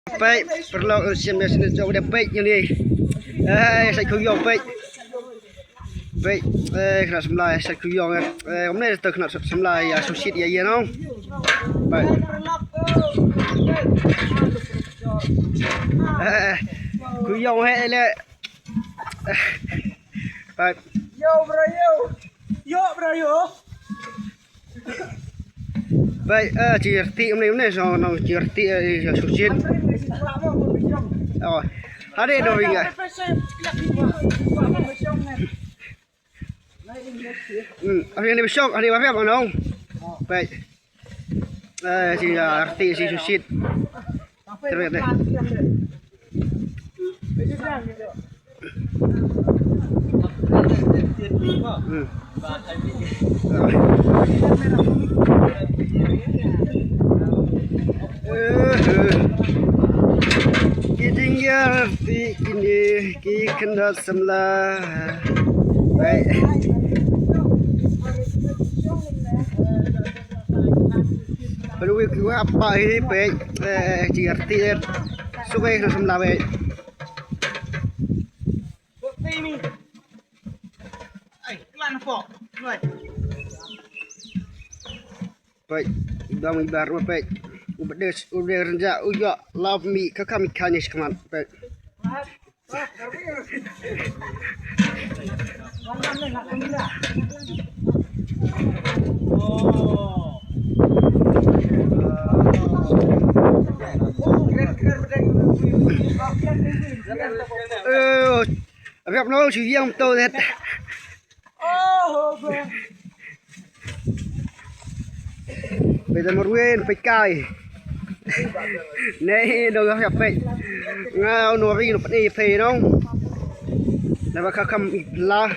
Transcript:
Baik, perlu siap sini jauh dah baik ni. Saya kuyong baik. Baik, kena semlai saya kuyong hôm nay tôi kena semlai sushi ya ya no. Baik. Kuyong hai le. Baik. Yo bro yo. Yo bro yo. Baik, certi hôm nay so no certi sushi. Oh, hari đâu vậy? Hari ini besok, hari apa bang dong? Baik. Si arti si susit. Terus deh. Tinggal di ini kena semlah. Baik. Perlu apa ini baik? Certi sukai kena semlah baik. Ini. Ai, kelan kok. Baik, dah ibar baik. Udah renjak uya love me ke kami kanis keman baik. Gặp nó chỉ riêng tôi hết. Bây giờ một nguyên phải cài. Này đâu gặp phải. Ngao nó đi nó phải đi phê đâu. Là bà khăm la.